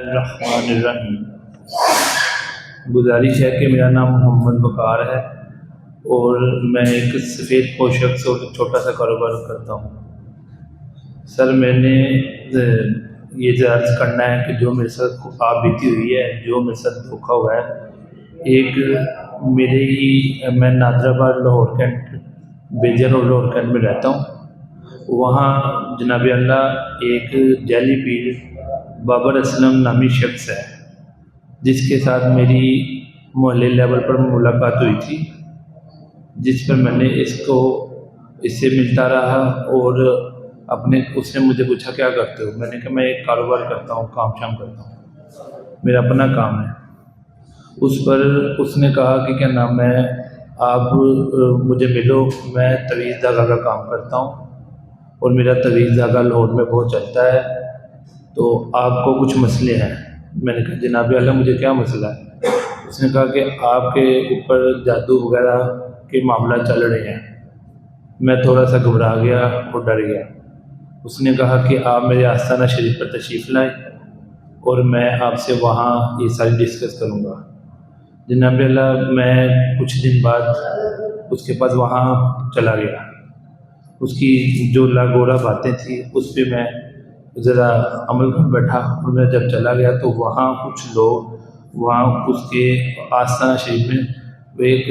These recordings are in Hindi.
रहमानिर्रहीम। गुजारिश है कि मेरा नाम मोहम्मद वक़ार है और मैं एक सफ़ेद पोशाक से एक छोटा सा कारोबार करता हूँ। सर मैंने ये अर्ज़ करना है कि जो मेरे साथ आप बीती हुई है, जो मेरे साथ धोखा हुआ है, एक मेरे ही मैं नादराबाद लाहौर कैंट बेजर और लाहौर कैंट में रहता हूँ। वहाँ जनाब अल्लाह एक जैली पीर बाबर असलम नामी शख्स है जिसके साथ मेरी मोहल्ले लेवल पर मुलाकात हुई थी, जिस पर मैंने इससे मिलता रहा और उसने मुझे पूछा क्या करते हो। मैंने कहा मैं एक कारोबार करता हूँ, काम शाम करता हूँ, मेरा अपना काम है। उस पर उसने कहा कि क्या नाम है, आप मुझे मिलो, मैं तवीज़ धागा का काम करता हूँ और मेरा तवीज़ धागा लाहौर में बहुत चलता है, तो आपको कुछ मसले हैं। मैंने कहा जनाब आला मुझे क्या मसला है। उसने कहा कि आपके ऊपर जादू वगैरह के मामला चल रहे हैं। मैं थोड़ा सा घबरा गया और डर गया। उसने कहा कि आप मेरे आस्थाना शरीफ पर तशरीफ़ लाएँ और मैं आपसे वहाँ ये सारी डिस्कस करूँगा। जनाब आला मैं कुछ दिन बाद उसके पास वहाँ चला गया। उसकी जो लागोरा बातें थी उस पर मैं ज़रा अमल कर बैठा और मैं जब चला गया तो वहाँ कुछ लोग वहाँ उसके आस्थाना शरीफ में वो एक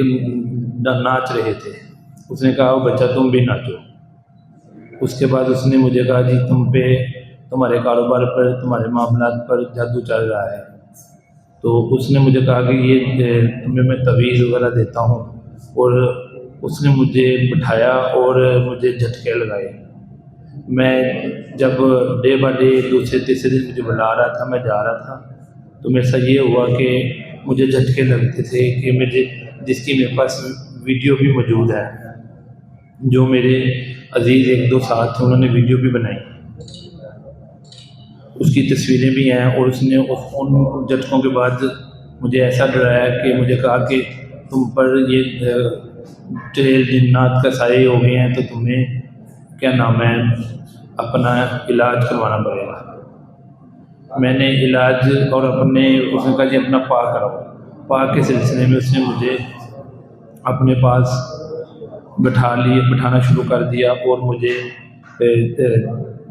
नाच रहे थे। उसने कहा वो बच्चा तुम भी नाचो। उसके बाद उसने मुझे कहा जी तुम्हारे कारोबार पर, तुम्हारे मामलात पर जादू चल रहा है। तो उसने मुझे कहा कि ये तुम्हें मैं तवीज़ वगैरह देता हूँ, और उसने मुझे बिठाया और मुझे झटके लगाए। मैं जब डे बाय डे दूसरे तीसरे दिन मुझे बुला रहा था, मैं जा रहा था, तो मेरे साथ ये हुआ कि मुझे झटके लगते थे कि जिसकी मेरे पास वीडियो भी मौजूद है। जो मेरे अजीज़ एक दो साथ थे उन्होंने वीडियो भी बनाई, उसकी तस्वीरें भी हैं। और उसने उन झटकों के बाद मुझे ऐसा डराया कि मुझे कहा कि तुम पर ये तेल जिन्नात का साए हो गए हैं, तो तुम्हें क्या नाम है अपना इलाज करवाना पड़ेगा। मैंने इलाज और उसने कहा जी अपना पा कराओ। पा के सिलसिले में उसने मुझे अपने पास बिठाना शुरू कर दिया और मुझे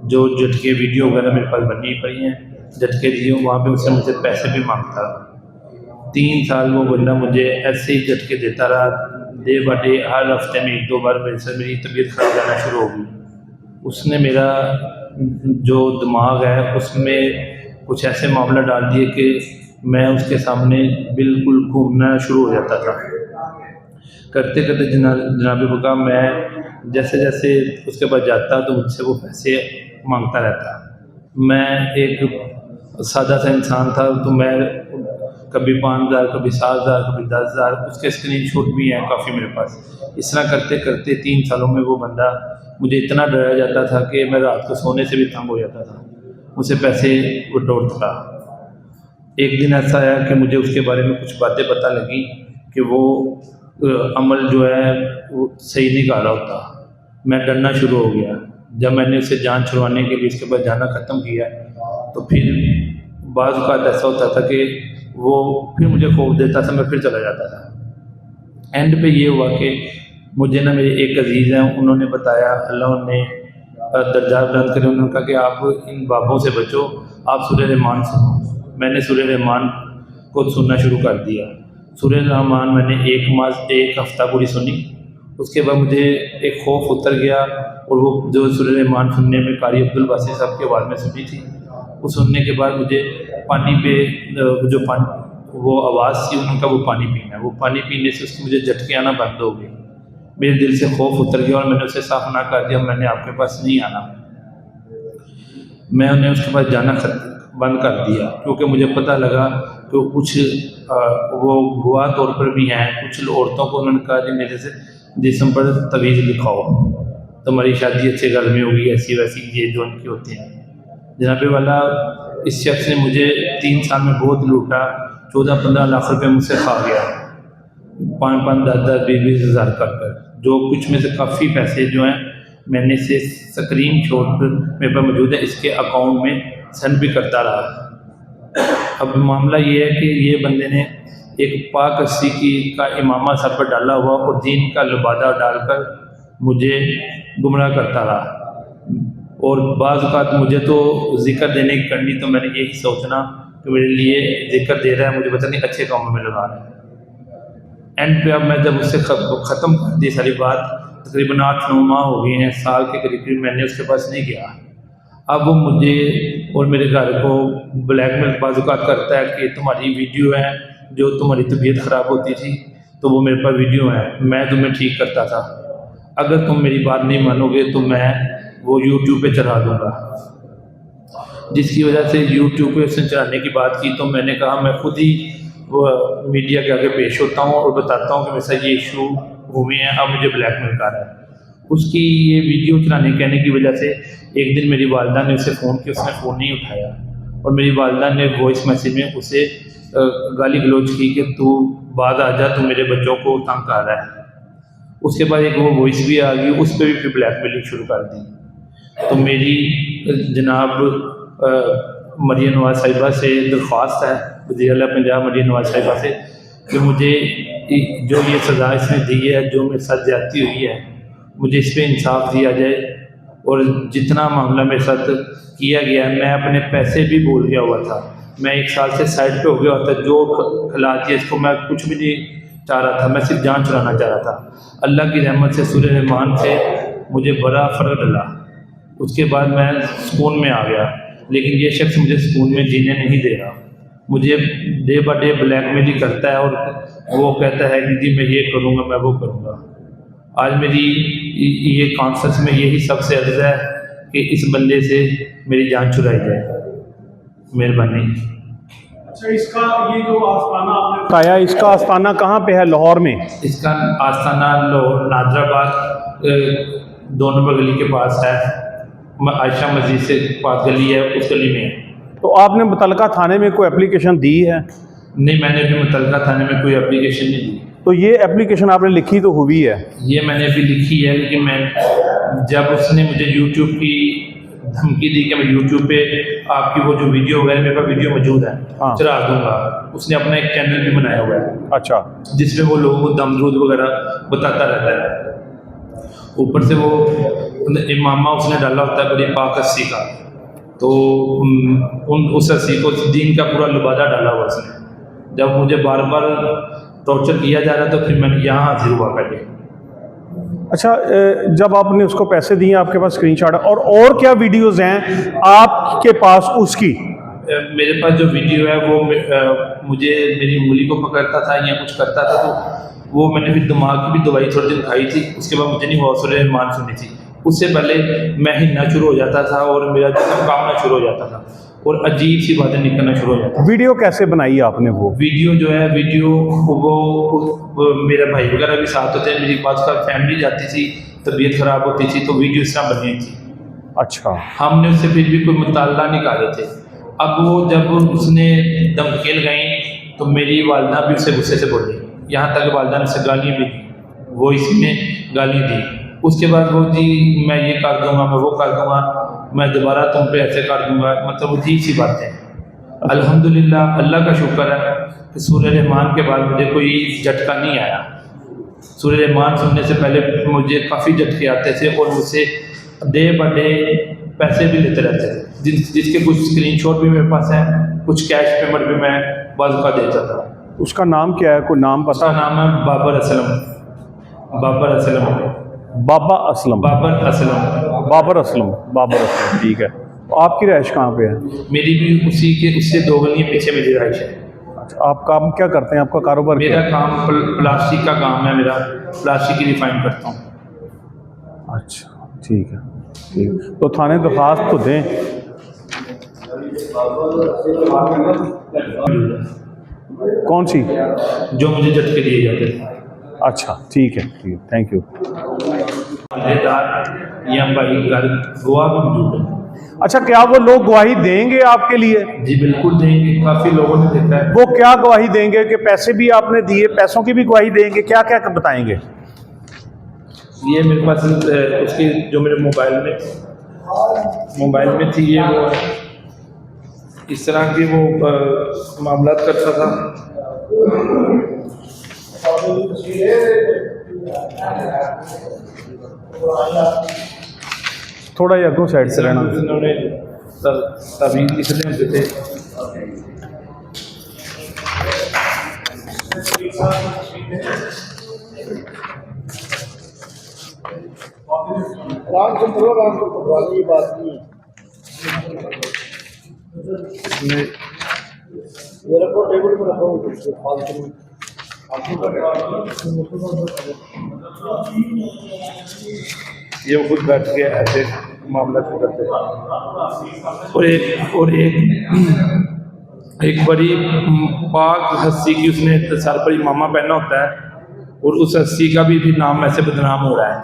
जो झटके वीडियो वगैरह मेरे पास बनी पड़ी हैं, झटके दिए, वहाँ पे उसने मुझसे पैसे भी मांगता रहा। 3 साल वो बंदा मुझे ऐसे ही झटके देता रहा। डे बाय डे हर हफ्ते में 1-2 बार मेरी तबीयत ख़राब रहना शुरू हो गई। उसने मेरा जो दिमाग है उसमें कुछ ऐसे मामला डाल दिए कि मैं उसके सामने बिल्कुल घूमना शुरू हो जाता था। करते करते जनाब वक़ार मैं जैसे जैसे उसके पास जाता तो मुझसे वो पैसे मांगता रहता। मैं एक सादा सा इंसान था, तो मैं कभी 5,000, कभी 7,000, कभी 10,000, उसके स्क्रीनशॉट भी हैं काफ़ी मेरे पास। इस तरह करते करते 3 सालों में वो बंदा मुझे इतना डराया जाता था कि मैं रात को सोने से भी तंग हो जाता था, मुझसे पैसे बटोरता था। एक दिन ऐसा आया कि मुझे उसके बारे में कुछ बातें पता लगी कि वो अमल जो है वो सही नहीं कर रहा होता। मैं डरना शुरू हो गया। जब मैंने उसे जान छुड़वाने के लिए उसके पास जाना ख़त्म किया, तो फिर बाज़ औक़ात ऐसा होता था कि वो फिर मुझे खौफ देता था, मैं फिर चला जाता था। एंड पे ये हुआ कि मुझे ना मेरे एक अजीज़ हैं, उन्होंने बताया, अल्लाह ने दर्जा बुलंद करे, उन्होंने कहा कि आप इन बाबों से बचो, आप सूरह रहमान सुनो। मैंने सूरह रहमान को सुनना शुरू कर दिया। सूरह रहमान मैंने एक हफ़्ता पूरी सुनी। उसके बाद मुझे एक खौफ उतर गया, और वो जो सूरह रहमान सुनने में कारी अब्दुल बासित साहब की आवाज़ में सुनी थी, वो सुनने के बाद मुझे पानी पे वो आवाज़ थी उनका, वो पानी पीना है, वो पानी पीने से उसके मुझे झटके आना बंद हो गए। मेरे दिल से खौफ उतर गया और मैंने उसे साफ ना कर दिया, मैंने आपके पास नहीं आना। मैं उन्हें उसके पास जाना बंद कर दिया, क्योंकि मुझे पता लगा कि कुछ वो गवाह तौर पर भी हैं। कुछ औरतों को उन्होंने कहा कि मेरे से जिस्म पर तवीज़ लिखाओ, तुम्हारी शादी अच्छे घर में होगी, ऐसी वैसी, ये जो उनकी होती हैं। जनाब वाला इस शख्स ने मुझे 3 साल में बहुत लूटा। 14-15 लाख रुपये मुझसे खा गया, 5-5, 10-10, 20-20 हज़ार कर। जो कुछ में से काफ़ी पैसे जो हैं मैंने से स्क्रीन शॉट मेरे पर मौजूद है, इसके अकाउंट में सेंड भी करता रहा। अब मामला ये है कि ये बंदे ने एक पाक अस्सी का इमामा सर पर डाला हुआ और दीन का लबादा डालकर मुझे गुमराह करता रहा। और बाज़ औक़ात मुझे तो ज़िक्र देने की करनी, तो मैंने यही सोचना कि मेरे लिए ज़िक्र दे रहा है, मुझे पता नहीं अच्छे कामों में लगा रहा है। एंड पे अब मैं जब उससे ख़त्म कर दी सारी बात, तकरीबन 8-9 माह हो गए हैं, साल के करीब मैंने उसके पास नहीं गया। अब वो मुझे और मेरे घर को ब्लैकमेल बाज़ औक़ात करता है कि तुम्हारी वीडियो है, जो तुम्हारी तबीयत ख़राब होती थी तो वो मेरे पास वीडियो है, मैं तुम्हें ठीक करता था, अगर तुम मेरी बात नहीं मानोगे तो मैं वो यूट्यूब पे चढ़ा दूँगा। जिसकी वजह से यूट्यूब पे उसने चढ़ाने की बात की, तो मैंने कहा मैं खुद ही वो मीडिया के आगे पेश होता हूँ और बताता हूँ कि मेरे साथ ये इशू हुए हैं, अब मुझे ब्लैकमेल कर रहा है। उसकी ये वीडियो चलाने कहने की वजह से एक दिन मेरी वालिदा ने उसे फ़ोन किया, उसने फ़ोन नहीं उठाया और मेरी वालिदा ने वॉइस मैसेज में उसे गाली गलौज की कि तू बाद आ जा, तू मेरे बच्चों को तंग कर रहा है। उसके बाद एक वो वॉइस भी आ गई, उस पर भी फिर ब्लैकमेलिंग शुरू कर दी। तो मेरी जनाब मरियम नवाज़ साहिबा से दरख्वास्त है, वज़ीर आला पंजाब मरियम नवाज़ साहिबा से, कि मुझे जो ये सज़ा इसने दी है, जो मेरे साथ ज़्यादती हुई है, मुझे इस पर इंसाफ दिया जाए। और जितना मामला मेरे साथ किया गया, मैं अपने पैसे भी भूल गया हुआ था, मैं 1 साल से साइड पे हो गया हुआ था, जो हालात इसको मैं कुछ भी नहीं चाह रहा था, मैं सिर्फ जान छुड़ाना चाह रहा था। अल्लाह की रहमत से सूरह रहमान से मुझे बड़ा फ़र्क डला, उसके बाद मैं सुकून में आ गया। लेकिन ये शख्स मुझे सुकून में जीने नहीं दे रहा, मुझे डे बाय डे ब्लैकमेल करता है और वो कहता है कि जी मैं ये करूँगा, मैं वो करूँगा। आज मेरी ये कॉन्फ्रेंस में यही सबसे अर्ज़ है कि इस बंदे से मेरी जान छुड़ाई जाए, मेहरबानी। अच्छा, इसका ये जो आस्ताना आपने बताया, इसका आस्ताना कहाँ पे है लाहौर में? इसका आस्ताना नादराबाद 2 नंबर गली के पास है, आयशा मस्जिद से पास गली है, उस गली में है। तो आपने मुतलका थाने में कोई एप्लीकेशन दी है? नहीं, मैंने अभी मुतलका थाने में कोई एप्लीकेशन नहीं दी। तो ये एप्लीकेशन आपने लिखी तो हुई है? ये मैंने अभी लिखी है, लेकिन मैं जब उसने मुझे यूट्यूब की धमकी दी कि मैं यूट्यूब पे आपकी वो जो वीडियो वगैरह, मेरे पास वीडियो मौजूद है, हाँ, चला दूँगा। उसने अपना एक चैनल भी बनाया हुआ है, अच्छा, जिसमें वो लोगों को दमरूद वगैरह बताता रहता है। ऊपर से वो इमामा उसने डाला होता है बड़ी पाक अस्सी का, तो उस अस्सी को दीन का पूरा लबादा डाला हुआ उसने। जब मुझे बार बार टॉर्चर किया जा रहा था, फिर मैंने यहाँ हाजिर हुआ पहले। अच्छा, जब आपने उसको पैसे दिए, आपके पास स्क्रीनशॉट है, और क्या वीडियोस हैं आपके पास उसकी? मेरे पास जो वीडियो है वो मुझे मेरी उंगली को पकड़ता था या कुछ करता था, तो वो मैंने फिर दिमाग की भी दवाई थोड़े दिन खाई थी, उसके बाद मुझे नहीं हुआ सूरह रहमान सुनी थी। उससे पहले मैं हिलना शुरू हो जाता था और मेरा जिस्म कांपना शुरू हो जाता था और अजीब सी बातें निकलना शुरू हो जाती। वीडियो कैसे बनाई आपने? वो वीडियो जो है, वीडियो वो मेरे भाई वगैरह भी साथ होते हैं, मेरी पास का फैमिली जाती थी, तबीयत ख़राब होती थी, तो वीडियो इस तरह बनी थी। अच्छा, हमने उससे फिर भी कोई मुताला निकाले थे। अब वो जब उसने धमकियाँ लगाई तो मेरी वालिदा भी उससे गुस्से से बोली, यहाँ तक वालिदा ने उसे गाली भी दी, वो इसमें गाली दी। उसके बाद वो जी मैं ये कर दूँगा, मैं वो कर दूँगा, मैं दोबारा तुम पे ऐसे कर दूँगा, मतलब अजीब सी बातें। अल्हम्दुलिल्लाह, अल्लाह का शुक्र है कि सूरह रहमान के बाद मुझे कोई झटका नहीं आया। सूरह रहमान सुनने से पहले मुझे काफ़ी झटके आते थे और मुझसे डे बाय डे पैसे भी लेते रहते थे, जिसके कुछ स्क्रीनशॉट भी मेरे पास हैं, कुछ कैश पेमेंट भी मैं बाज़ का देता था। उसका नाम क्या है, कोई नाम पता? उसका नाम है बाबर असलम। बाबर असलम, बाबा असलम, बाबर असलम, बाबर असलम, बाबर असलम, ठीक है। तो आपकी रहाइश कहाँ पे है? मेरी भी उससे 2 गलियाँ पीछे मेरी रहाइश है। अच्छा, आप काम क्या करते हैं? आपका कारोबार मेरा क्या? काम प्लास्टिक का काम है, मेरा प्लास्टिक की रिफाइन करता हूँ। अच्छा, ठीक है, ठीक है। तो थाने दरख्वास्त तो दें। कौन सी? जो मुझे झटके दिए जाते थे। अच्छा, ठीक है, ठीक है, थैंक यू। या भाई घर गवाह भी मौजूद है। अच्छा, क्या वो लोग गवाही देंगे आपके लिए? जी बिल्कुल देंगे, काफ़ी लोगों ने देखा है। वो क्या गवाही देंगे कि पैसे भी आपने दिए, पैसों की भी गवाही देंगे, क्या क्या बताएंगे? ये मेरे पास उसकी जो मेरे मोबाइल में थी, ये वो इस तरह के वो मामला करता था। थोड़ा ही अगों साइड से रहना। इन्होंने तवीज़ लिखने होते थे। वाली बात नहीं है। ये रखो टेबल पर रखो फालतू में। ये खुद बैठ के ऐसे मामला करते हैं। और एक बड़ी पाक हस्ती की उसने सर पर इमामा पहना होता है और उस हस्ती का भी नाम ऐसे बदनाम हो रहा है।